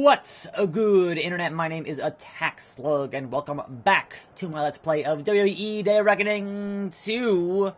What's a good internet? My name is attackslug, and welcome back to my Let's Play of WWE Day of Reckoning 2.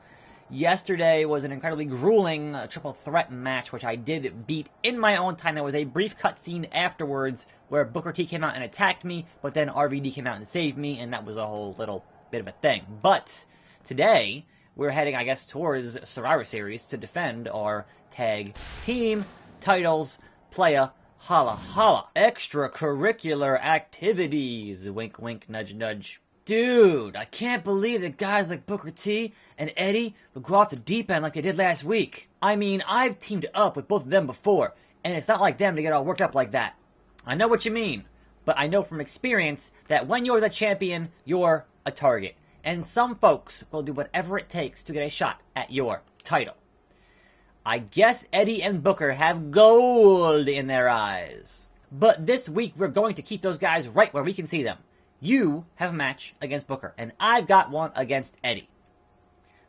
Yesterday was an incredibly grueling triple threat match, which I did beat in my own time. There was a brief cutscene afterwards where Booker T came out and attacked me, but then RVD came out and saved me, and that was a whole little bit of a thing. But today, we're heading, I guess, towards Survivor Series to defend our tag team titles. Playa holla holla. Extracurricular activities. Wink wink, nudge nudge. Dude, I can't believe that guys like Booker T and Eddie would go off the deep end like they did last week. I mean, I've teamed up with both of them before, and it's not like them to get all worked up like that. I know what you mean, but I know from experience that when you're the champion, you're a target. And some folks will do whatever it takes to get a shot at your title. I guess Eddie and Booker have gold in their eyes. But this week, we're going to keep those guys right where we can see them. You have a match against Booker, and I've got one against Eddie.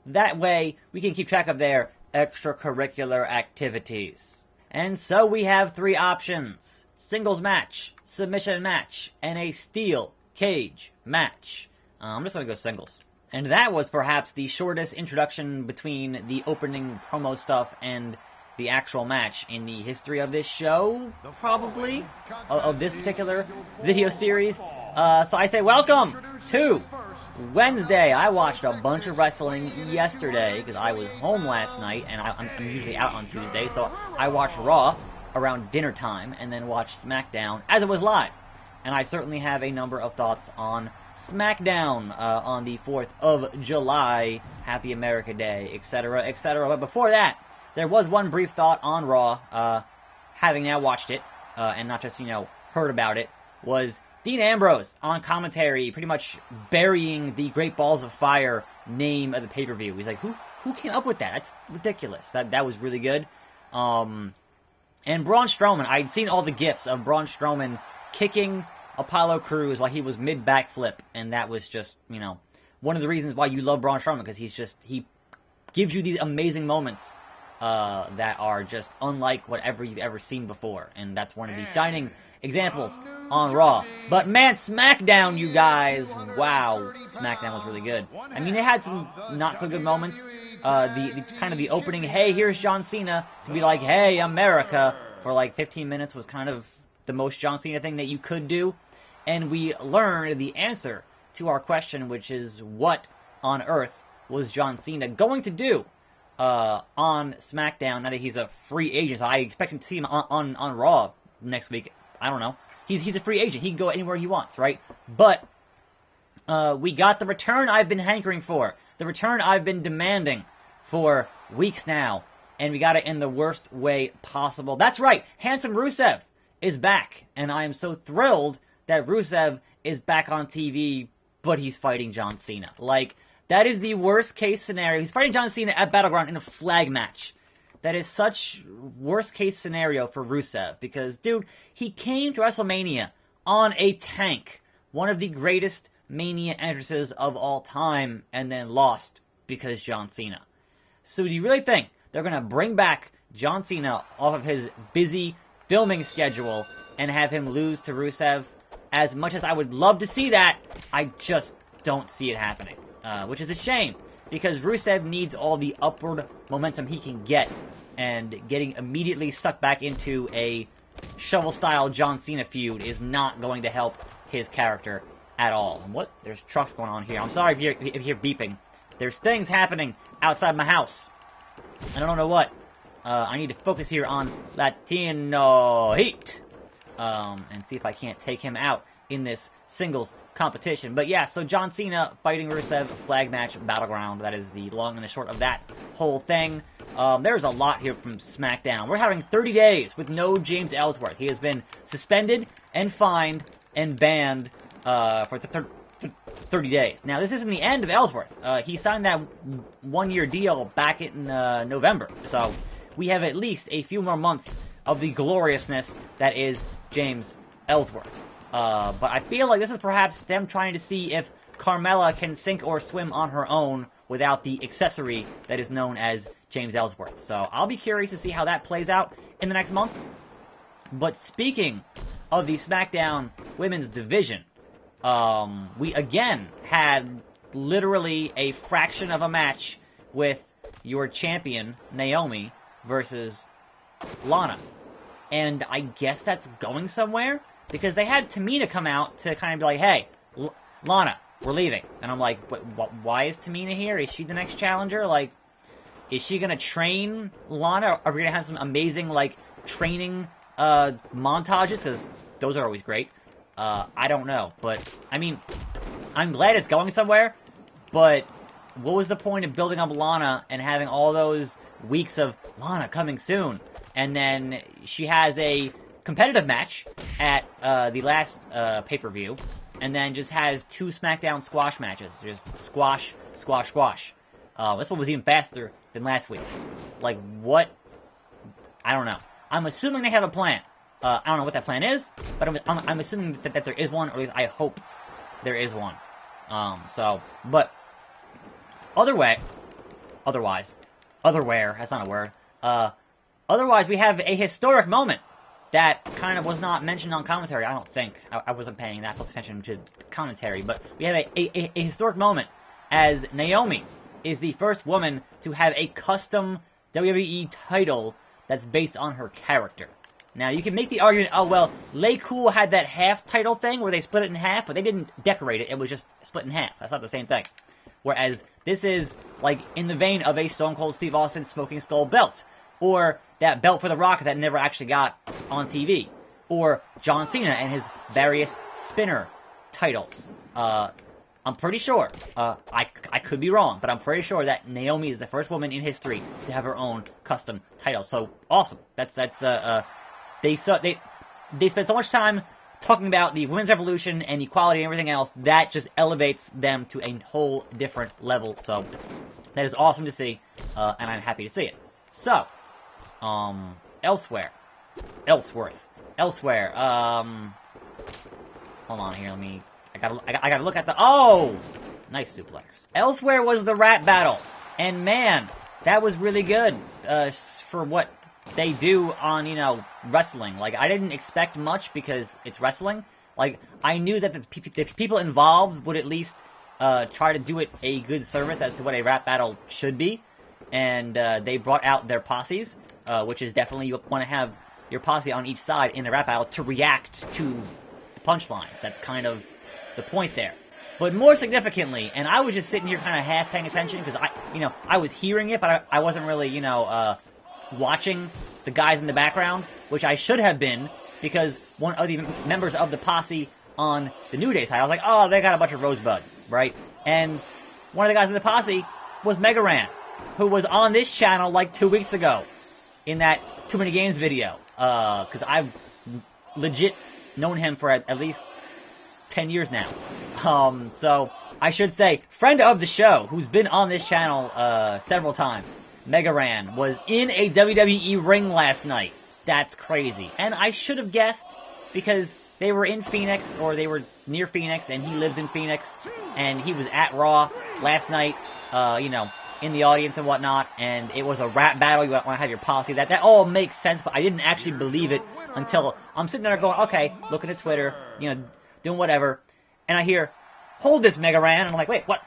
That way, we can keep track of their extracurricular activities. And so we have three options: singles match, submission match, and a steel cage match. I'm just going to go singles. And that was perhaps the shortest introduction between the opening promo stuff and the actual match in the history of this show, probably, of this particular video series. So I say welcome to Wednesday. I watched a bunch of wrestling yesterday because I was home last night, and I'm usually out on Tuesday, so I watched Raw around dinner time and then watched Smackdown as it was live. And I certainly have a number of thoughts on Smackdown on the 4th of July, Happy America Day, etc., etc. But before that, there was one brief thought on Raw, having now watched it, and not just, heard about it, was Dean Ambrose on commentary, pretty much burying the Great Balls of Fire name of the pay-per-view. He's like, who came up with that? That's ridiculous. That was really good. And Braun Strowman, I'd seen all the GIFs of Braun Strowman kicking Apollo Crews while he was mid-backflip, and that was just, one of the reasons why you love Braun Strowman, because he gives you these amazing moments that are just unlike whatever you've ever seen before, and that's one of these shining examples on Raw. But man, SmackDown, you guys, wow, SmackDown was really good. I mean, it had some not-so-good moments. The kind of the opening, hey, here's John Cena, to be like, hey, America, for like 15 minutes was kind of the most John Cena thing that you could do. And we learned the answer to our question, which is what on earth was John Cena going to do on SmackDown now that he's a free agent? So I expect him to see him on Raw next week. I don't know. He's a free agent. He can go anywhere he wants, right? But we got the return I've been hankering for. The return I've been demanding for weeks now. And we got it in the worst way possible. That's right. Handsome Rusev is back. And I am so thrilled that Rusev is back on TV, but he's fighting John Cena. Like, that is the worst case scenario. He's fighting John Cena at Battleground in a flag match. That is such worst case scenario for Rusev, because, dude, he came to WrestleMania on a tank, one of the greatest Mania entrances of all time, and then lost because John Cena. So do you really think they're going to bring back John Cena off of his busy filming schedule and have him lose to Rusev? As much as I would love to see that, I just don't see it happening. Which is a shame, because Rusev needs all the upward momentum he can get, and getting immediately sucked back into a shovel-style John Cena feud is not going to help his character at all. And what? There's trucks going on here. I'm sorry if you hear beeping. There's things happening outside my house. I don't know what. I need to focus here on Latino Heat. And see if I can't take him out in this singles competition. But yeah, so John Cena fighting Rusev, flag match, Battleground. That is the long and the short of that whole thing. There's a lot here from SmackDown. We're having 30 days with no James Ellsworth. He has been suspended and fined and banned for 30 days. Now, this isn't the end of Ellsworth. He signed that one-year deal back in November. So we have at least a few more months of the gloriousness that is James Ellsworth. But I feel like this is perhaps them trying to see if Carmella can sink or swim on her own without the accessory that is known as James Ellsworth. So I'll be curious to see how that plays out in the next month. But speaking of the SmackDown Women's Division, we again had literally a fraction of a match with your champion, Naomi, versus Lana. And I guess that's going somewhere, because they had Tamina come out to kind of be like, hey, Lana, we're leaving. And I'm like, why is Tamina here? Is she the next challenger? Like, is she going to train Lana? Are we going to have some amazing, like, training montages? Because those are always great. I don't know. But, I mean, I'm glad it's going somewhere. But what was the point of building up Lana and having all those weeks of Lana coming soon? And then she has a competitive match at the last pay-per-view, and then just has 2 SmackDown squash matches. Just squash, squash, squash. This one was even faster than last week. Like, what? I don't know. I'm assuming they have a plan. I don't know what that plan is, but I'm assuming that there is one, or at least I hope there is one. But otherwise, that's not a word. Otherwise, we have a historic moment that kind of was not mentioned on commentary, I don't think. I wasn't paying that close attention to commentary, but we have a historic moment as Naomi is the first woman to have a custom WWE title that's based on her character. Now, you can make the argument, oh, well, Lay Cool had that half title thing where they split it in half, but they didn't decorate it. It was just split in half. That's not the same thing. Whereas this is, like, in the vein of a Stone Cold Steve Austin Smoking Skull belt. Or that belt for The Rock that never actually got on TV. Or John Cena and his various spinner titles. I'm pretty sure, I could be wrong, but I'm pretty sure that Naomi is the first woman in history to have her own custom title. So, awesome. They spent so much time talking about the women's revolution and equality and everything else, that just elevates them to a whole different level. So, that is awesome to see, and I'm happy to see it. So, elsewhere, hold on here, I gotta look at the, oh! Nice suplex. Elsewhere was the rap battle, and man, that was really good, for what they do on, wrestling. Like, I didn't expect much because it's wrestling. Like, I knew that the people involved would at least, try to do it a good service as to what a rap battle should be, and, they brought out their posses, which is definitely, you want to have your posse on each side in the rap battle to react to the punchlines. That's kind of the point there. But more significantly, and I was just sitting here kind of half paying attention because I was hearing it, but I wasn't really, watching the guys in the background, which I should have been, because one of the members of the posse on the New Day side, I was like, oh, they got a bunch of rosebuds, right? And one of the guys in the posse was Mega Ran, who was on this channel like 2 weeks ago in that Too Many Games video, because I've legit known him for at least 10 years now. So I should say, friend of the show, who's been on this channel several times, Mega Ran, was in a WWE ring last night. That's crazy. And I should have guessed, because they were in Phoenix, or they were near Phoenix, and he lives in Phoenix, and he was at Raw last night, in the audience and whatnot, and it was a rap battle. You want to have your posse. That all makes sense, but I didn't actually believe it until I'm sitting there going, okay, looking at Twitter, doing whatever, and I hear, hold this, Mega Ran, and I'm like, wait, what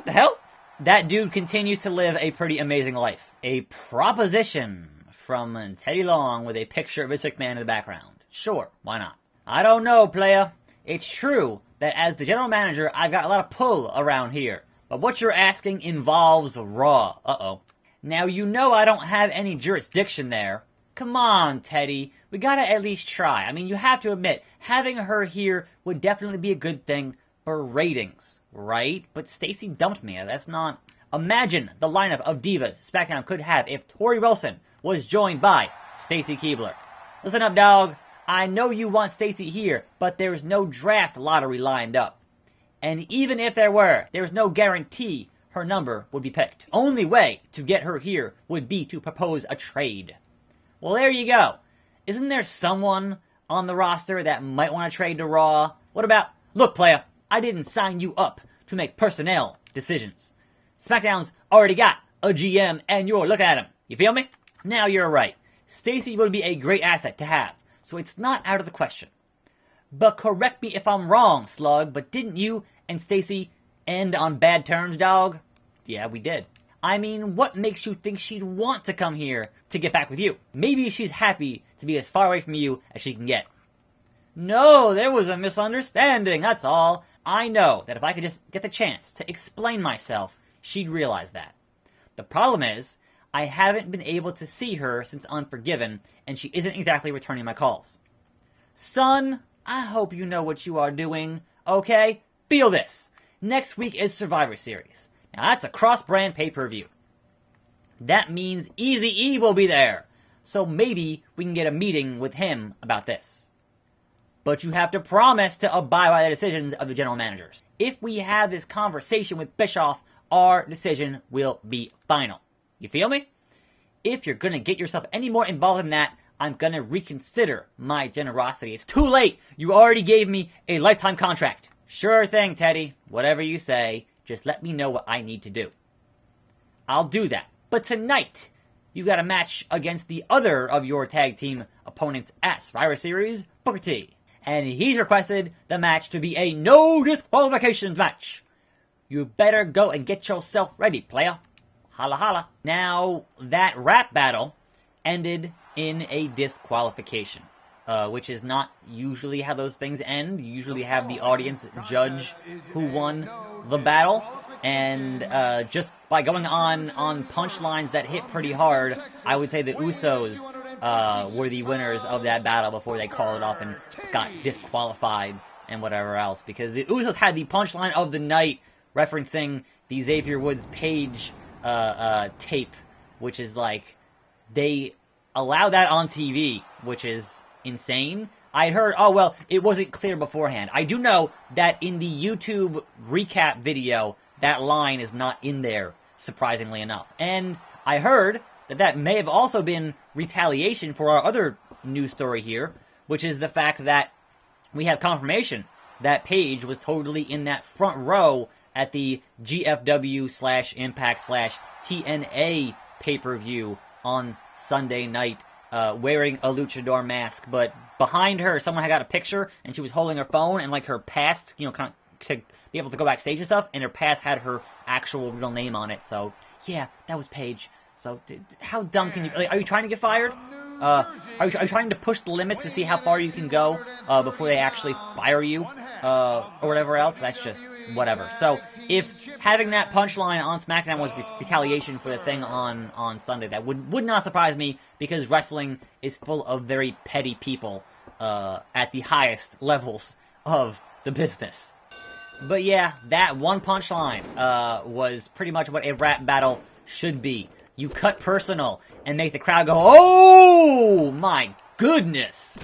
the hell? That dude continues to live a pretty amazing life. A proposition from Teddy Long with a picture of a sick man in the background. Sure, why not? I don't know, playa. It's true that as the general manager, I've got a lot of pull around here. But what you're asking involves Raw. Uh-oh. Now, I don't have any jurisdiction there. Come on, Teddy. We gotta at least try. I mean, you have to admit, having her here would definitely be a good thing for ratings, right? But Stacy dumped me. That's not... Imagine the lineup of divas SmackDown could have if Tori Wilson was joined by Stacy Keibler. Listen up, dog. I know you want Stacy here, but there's no draft lottery lined up. And even if there were, there's no guarantee her number would be picked. Only way to get her here would be to propose a trade. Well, there you go. Isn't there someone on the roster that might want to trade to Raw? What about, look, playa, I didn't sign you up to make personnel decisions. SmackDown's already got a GM, and you're looking at him. You feel me? Now you're right. Stacy would be a great asset to have, so it's not out of the question. But correct me if I'm wrong, Slug, but didn't you and Stacy end on bad terms, dog? Yeah, we did. I mean, what makes you think she'd want to come here to get back with you? Maybe she's happy to be as far away from you as she can get. No, there was a misunderstanding, that's all. I know that if I could just get the chance to explain myself, she'd realize that. The problem is, I haven't been able to see her since Unforgiven, and she isn't exactly returning my calls. Son, I hope you know what you are doing, okay? Feel this. Next week is Survivor Series. Now that's a cross-brand pay-per-view. That means Eazy-E will be there. So maybe we can get a meeting with him about this. But you have to promise to abide by the decisions of the general managers. If we have this conversation with Bischoff, our decision will be final. You feel me? If you're gonna get yourself any more involved in that, I'm gonna reconsider my generosity. It's too late! You already gave me a lifetime contract. Sure thing, Teddy. Whatever you say, just let me know what I need to do. I'll do that. But tonight, you got a match against the other of your tag team opponents at Survivor Series, Booker T. And he's requested the match to be a no disqualifications match. You better go and get yourself ready, player. Holla holla. Now, that rap battle ended in a disqualification, which is not usually how those things end. You usually have the audience judge who won the battle, and just by going on punchlines that hit pretty hard, I would say the Usos were the winners of that battle before they called it off and got disqualified and whatever else, because the Usos had the punchline of the night referencing the Xavier Woods Page tape, which is like, they allow that on TV, which is insane. I heard, oh well, it wasn't clear beforehand. I do know that in the YouTube recap video, that line is not in there, surprisingly enough. And I heard that that may have also been retaliation for our other news story here, which is the fact that we have confirmation that Paige was totally in that front row at the GFW/Impact/TNA pay-per-view on Sunday night, wearing a luchador mask. But behind her, someone had got a picture, and she was holding her phone, and like her past, you know, kind of to be able to go backstage and stuff, and her past had her actual real name on it. So yeah, that was Paige. So how dumb can you? Like, are you trying to get fired? Are you trying to push the limits to see how far you can go before they actually fire you or whatever else? That's just whatever. So if having that punchline on SmackDown was retaliation for the thing on Sunday, that would not surprise me, because wrestling is full of very petty people at the highest levels of the business. But yeah, that one punchline was pretty much what a rap battle should be. You cut personal and make the crowd go, oh my goodness!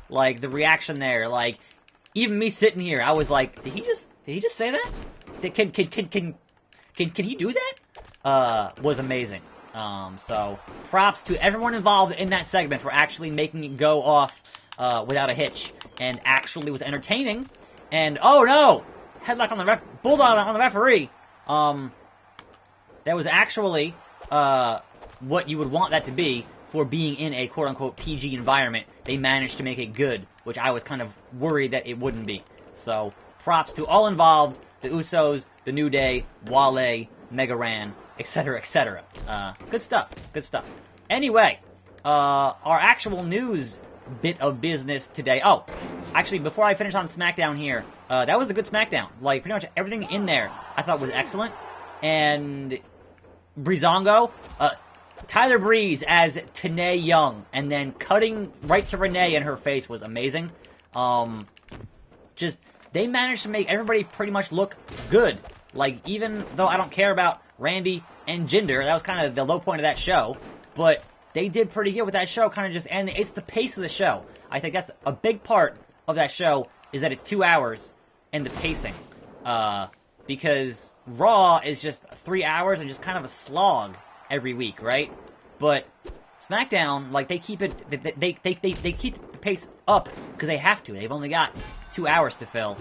Like, the reaction there, like, even me sitting here, I was like, did he just say that? Can he do that? Was amazing. So props to everyone involved in that segment for actually making it go off without a hitch, and actually was entertaining. And oh no, headlock on the bulldog on the referee. That was actually what you would want that to be for being in a quote-unquote PG environment. They managed to make it good, which I was kind of worried that it wouldn't be. So, props to all involved, the Usos, the New Day, Wale, Mega Ran, etc., etc. Good stuff, good stuff. Anyway, our actual news bit of business today. Oh, actually, before I finish on SmackDown here, that was a good SmackDown. Like, pretty much everything in there I thought was excellent. And Breezango, Tyler Breeze as Tanae Young, and then cutting right to Renee in her face was amazing. Just, they managed to make everybody pretty much look good. Like, even though I don't care about Randy and Jinder, that was kind of the low point of that show, but they did pretty good with that show, kind of just, and it's the pace of the show. I think that's a big part of that show, is that it's 2 hours, and the pacing. Because Raw is just 3 hours and just kind of a slog every week, right? But SmackDown, like, they keep it, they keep the pace up because they have to. They've only got 2 hours to fill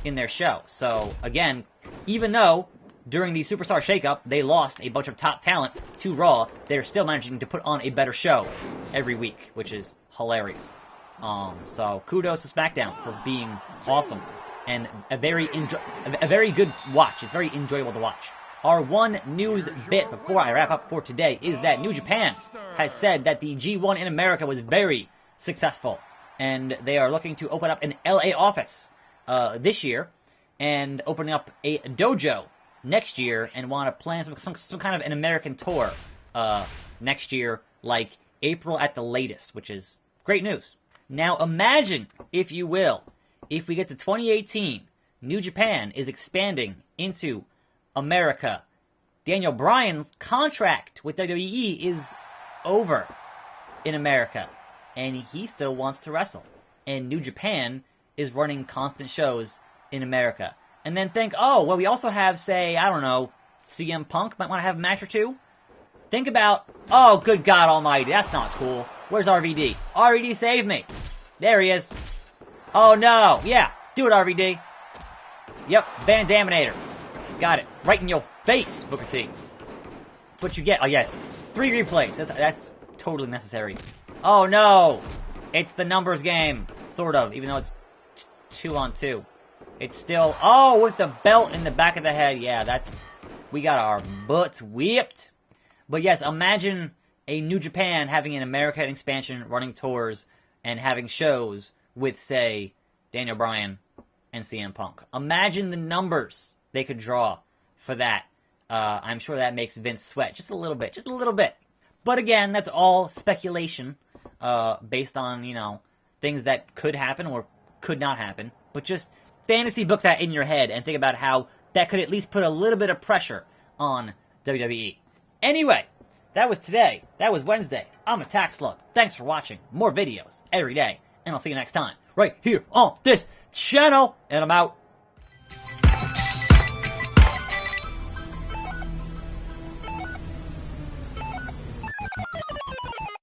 in their show. So again, even though during the Superstar Shakeup they lost a bunch of top talent to Raw, they're still managing to put on a better show every week, which is hilarious. So kudos to Smackdown for being awesome and a very good watch. It's very enjoyable to watch. Our one news bit before I wrap up for today is that New Japan has said that the G1 in America was very successful, and they are looking to open up an LA office this year and opening up a dojo next year, and want to plan some kind of an American tour next year, like April at the latest, which is great news. Now imagine, if you will, if we get to 2018, New Japan is expanding into America. Daniel Bryan's contract with WWE is over in America, and he still wants to wrestle. And New Japan is running constant shows in America. And then think, oh, well, we also have, say, I don't know, CM Punk might want to have a match or two. Think about, oh, good God almighty, that's not cool. Where's RVD? RVD, save me. There he is. Oh, no. Yeah, do it, RVD. Yep, Van Daminator. Got it. Right in your face, Booker T. That's what you get. Oh, yes. 3 replays. That's totally necessary. Oh, no. It's the numbers game. Sort of, even though it's 2-on-2. It's still... Oh, with the belt in the back of the head. Yeah, that's... We got our butts whipped. But yes, imagine a New Japan having an American expansion, running tours, and having shows with, say, Daniel Bryan and CM Punk. Imagine the numbers they could draw for that. I'm sure that makes Vince sweat just a little bit. Just a little bit. But again, that's all speculation based on, you know, things that could happen or could not happen. But just fantasy book that in your head and think about how that could at least put a little bit of pressure on WWE. Anyway, that was today. That was Wednesday. I'm attackslug. Thanks for watching. More videos every day. And I'll see you next time right here on this channel. And I'm out.